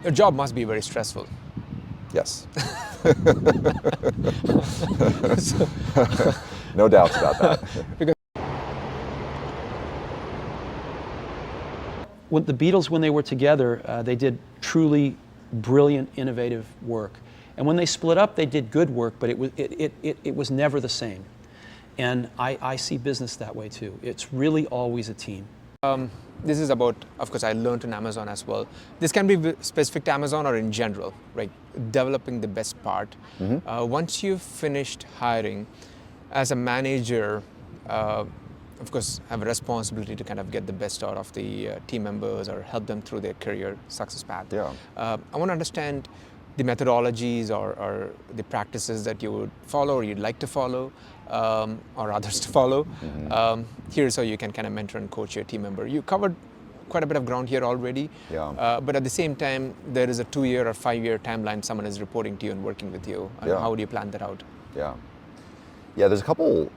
Your job must be very stressful. Yes. No doubts about that. When the Beatles, when they were together, they did truly brilliant, innovative work. And when they split up, they did good work, but it was never the same. And I see business that way too. It's really always a team. This is about, of course, I learned in Amazon as well. This can be specific to Amazon or in general, right? Developing the best part. Once you've finished hiring, as a manager, of course, have a responsibility to kind of get the best out of the team members or help them through their career success path. Yeah. I want to understand the methodologies or the practices that you would follow or you'd like to follow or others to follow. Here's how you can kind of mentor and coach your team member. You covered quite a bit of ground here already, but at the same time, there is a 2-year or 5-year timeline someone is reporting to you and working with you. And how do you plan that out? Yeah, there's a couple,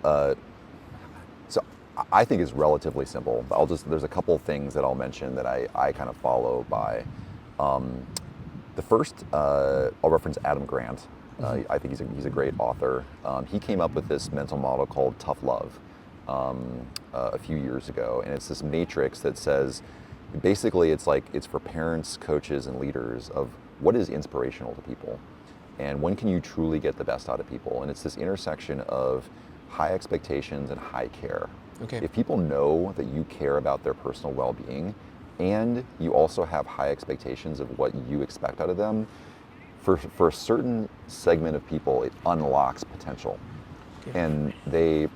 so I think it's relatively simple. There's a couple things that I'll mention that I kind of follow by. The first, I'll reference Adam Grant. I think he's a great author. He came up with this mental model called Tough Love a few years ago, and it's this matrix that says, basically it's for parents, coaches, and leaders of what is inspirational to people, and when can you truly get the best out of people, and it's this intersection of high expectations and high care. If people know that you care about their personal well-being, and you also have high expectations of what you expect out of them, for a certain segment of people, it unlocks potential. And they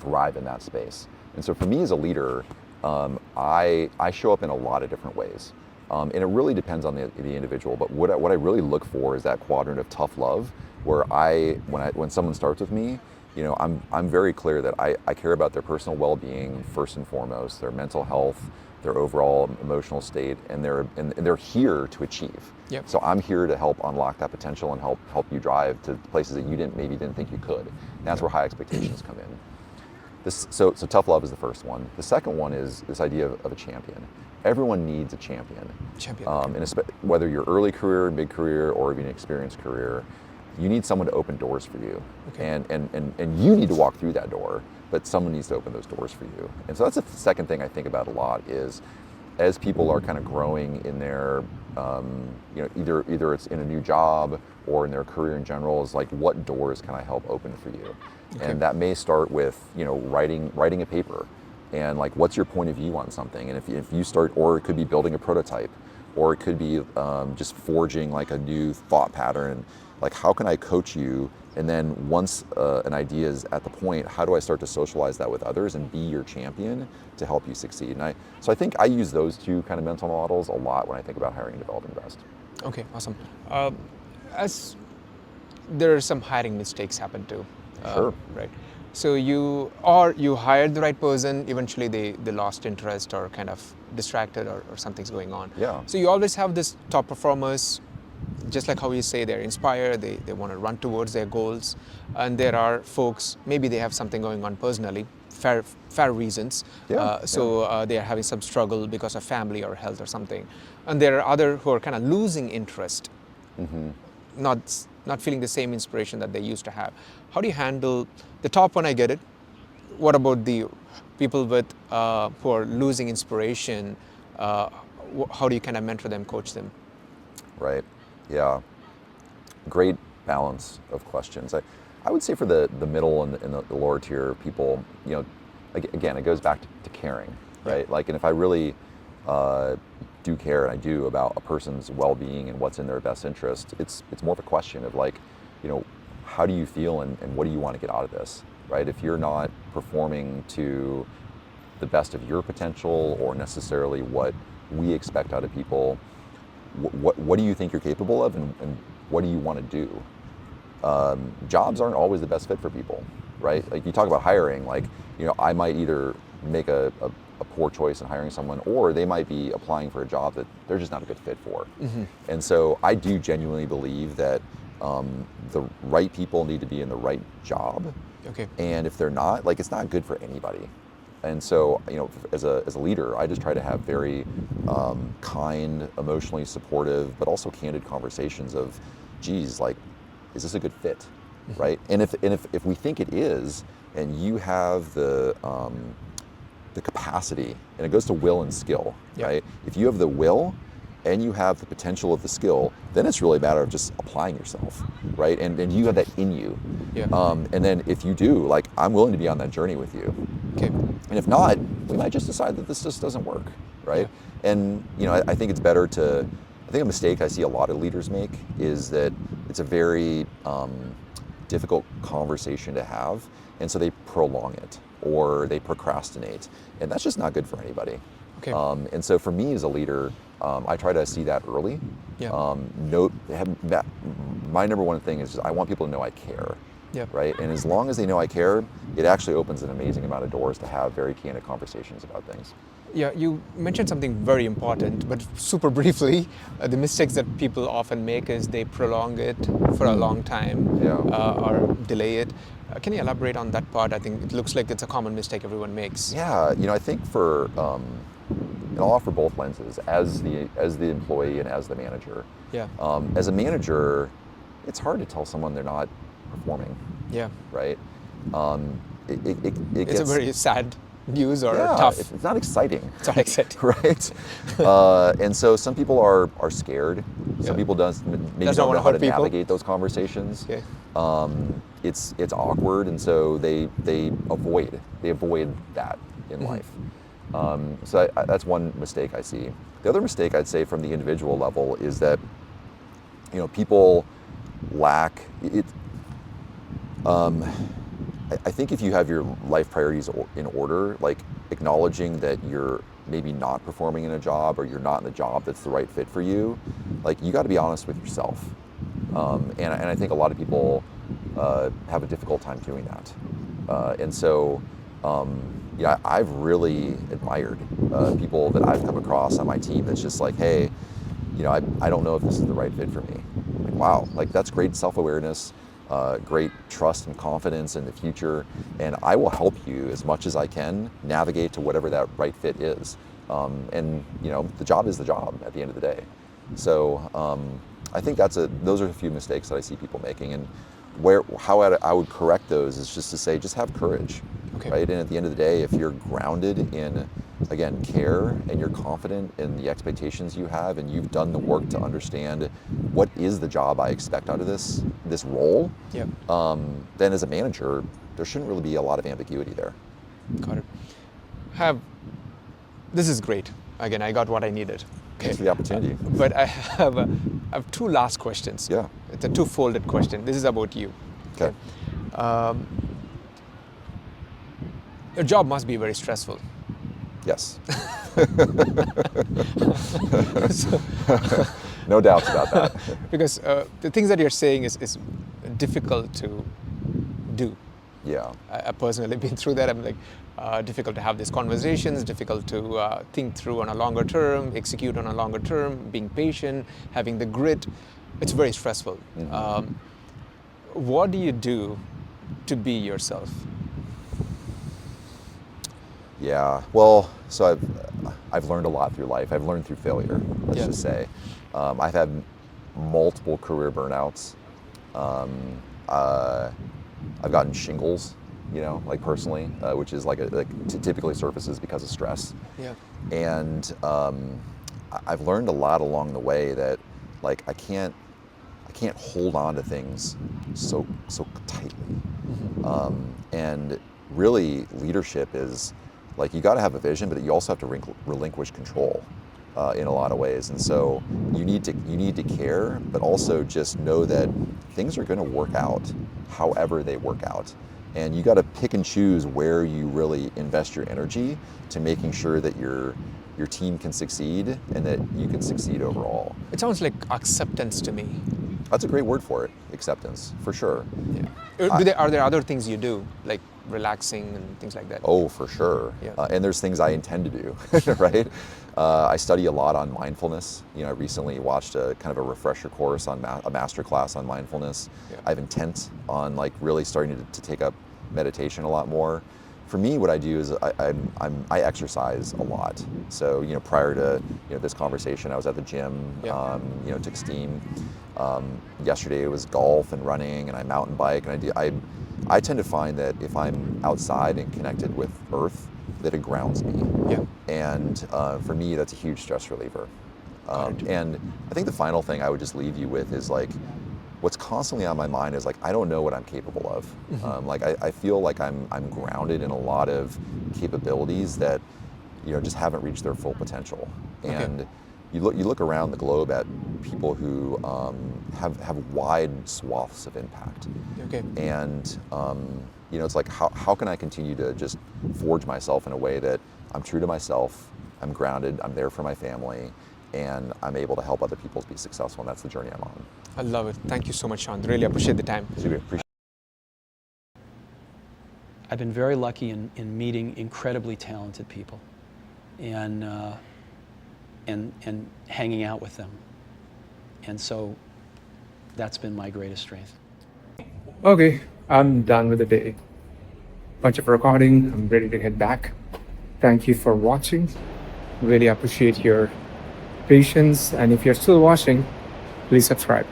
thrive in that space. And so for me as a leader, I show up in a lot of different ways. And it really depends on the individual, but what I really look for is that quadrant of tough love, where when someone starts with me, I'm very clear that I care about their personal well-being first and foremost, their mental health, their overall emotional state, and they're here to achieve. So I'm here to help unlock that potential and help you drive to places that you maybe didn't think you could. And that's where high expectations come in. So tough love is the first one. The second one is this idea of a champion. Everyone needs a champion. And whether you're early career, mid-career, or even experienced career, you need someone to open doors for you. And you need to walk through that door, but someone needs to open those doors for you. And so that's the second thing I think about a lot is, as people are kind of growing in their, either it's in a new job or in their career in general, is like, what doors can I help open for you? And that may start with, writing a paper, and like, what's your point of view on something? And if you start, or it could be building a prototype, or it could be just forging like a new thought pattern. Like, how can I coach you? And then once an idea is at the point, how do I start to socialize that with others and be your champion to help you succeed? So I think I use those two kind of mental models a lot when I think about hiring and developing best. Okay, awesome. As there are some hiring mistakes happen too. Sure. Right. So you hired the right person, eventually they lost interest or kind of distracted or something's going on. So you always have this top performers, just like how you say they're inspired, they want to run towards their goals, and there are folks, maybe they have something going on personally, fair reasons, they are having some struggle because of family or health or something, and there are other who are kind of losing interest, not feeling the same inspiration that they used to have. How do you handle the top one? I get it. What about the people who are losing inspiration? How do you kind of mentor them, coach them? Right. Yeah. Great balance of questions. I would say for the middle and the lower tier people, again, it goes back to caring, right? Like, and if I really do care, and I do, about a person's well-being and what's in their best interest, it's more of a question of like, how do you feel and what do you want to get out of this, right? If you're not performing to the best of your potential or necessarily what we expect out of people, what do you think you're capable of, and what do you want to do? Jobs aren't always the best fit for people, right? Like, you talk about hiring, like, I might either make a poor choice in hiring someone, or they might be applying for a job that they're just not a good fit for. And so I do genuinely believe that the right people need to be in the right job. And if they're not, like, it's not good for anybody. And so, as a leader, I just try to have very kind, emotionally supportive, but also candid conversations of, geez, like, is this a good fit, right? And if we think it is, and you have the capacity, and it goes to will and skill, right? If you have the will and you have the potential of the skill, then it's really a matter of just applying yourself, right? And you have that in you. And then if you do, like, I'm willing to be on that journey with you. Okay. And if not, we might just decide that this just doesn't work, right? And I think it's better to, I think a mistake I see a lot of leaders make is that it's a very difficult conversation to have, and so they prolong it or they procrastinate, and that's just not good for anybody. Okay. And so for me as a leader, I try to see that early. My number one thing is just, I want people to know I care. Right? And as long as they know I care, it actually opens an amazing amount of doors to have very candid conversations about things. Yeah, you mentioned something very important, but super briefly, the mistakes that people often make is they prolong it for a long time or delay it. Can you elaborate on that part? I think it looks like it's a common mistake everyone makes. Yeah, I think for, and I'll offer both lenses, as the employee and as the manager. As a manager, it's hard to tell someone they're not performing. Right? It's a very sad news or tough. It's not exciting. It's not exciting. Right? And so some people are scared. Some people maybe don't know how to navigate those conversations. It's awkward, and so they avoid that in life. So that's one mistake I see. The other mistake I'd say from the individual level is that people lack it. I think if you have your life priorities in order, like acknowledging that you're maybe not performing in a job or you're not in the job that's the right fit for you, like you got to be honest with yourself. And I think a lot of people have a difficult time doing that. And so, I've really admired people that I've come across on my team that's just like, hey, I don't know if this is the right fit for me. Like, wow, like that's great self-awareness. Great trust and confidence in the future, and I will help you as much as I can navigate to whatever that right fit is. And the job is the job at the end of the day. So I think those are a few mistakes that I see people making, and how I would correct those is just to say, just have courage, right? And at the end of the day, if you're grounded in, again, care, and you're confident in the expectations you have, and you've done the work to understand what is the job I expect out of this role, then as a manager, there shouldn't really be a lot of ambiguity there. Got it. This is great. Again, I got what I needed. Thanks for the opportunity. But I have two last questions. It's a two-folded question. This is about you. Okay. Your job must be very stressful. Yes. No doubts about that. Because the things that you're saying is difficult to do. I've personally been through that. I'm like, difficult to have these conversations, difficult to think through on a longer term, execute on a longer term, being patient, having the grit. It's very stressful. What do you do to be yourself? Yeah, well, so I've learned a lot through life. I've learned through failure, let's just say. I've had multiple career burnouts. I've gotten shingles, like personally, which is typically surfaces because of stress. And I've learned a lot along the way that, like, I can't hold on to things so tightly. And really, leadership is, like, you got to have a vision, but you also have to relinquish control in a lot of ways. And so you need to care, but also just know that things are going to work out however they work out. And you got to pick and choose where you really invest your energy to making sure that your team can succeed and that you can succeed overall. It sounds like acceptance to me. That's a great word for it, acceptance, for sure. Are there other things you do, like relaxing and things like that? Oh, for sure. And there's things I intend to do, right? I study a lot on mindfulness. I recently watched a kind of a refresher course on a master class on mindfulness. I have intent on, like, really starting to take up meditation a lot more. for me, what I do is I exercise a lot. So prior to this conversation, I was at the gym. Took steam. Yesterday it was golf and running, and I mountain bike, and I tend to find that if I'm outside and connected with Earth, that it grounds me. Yeah. And for me, that's a huge stress reliever. And I think the final thing I would just leave you with is like, what's constantly on my mind is like, I don't know what I'm capable of. I feel like I'm grounded in a lot of capabilities that just haven't reached their full potential. And you look around the globe at people who have wide swaths of impact. And it's like, how can I continue to just forge myself in a way that I'm true to myself, I'm grounded, I'm there for my family, and I'm able to help other people be successful, and that's the journey I'm on. I love it. Thank you so much, Sean. Really appreciate the time. I've been very lucky in meeting incredibly talented people and hanging out with them. And so that's been my greatest strength. Okay, I'm done with the day. Bunch of recording, I'm ready to head back. Thank you for watching. Really appreciate your patience, and if you're still watching, please subscribe.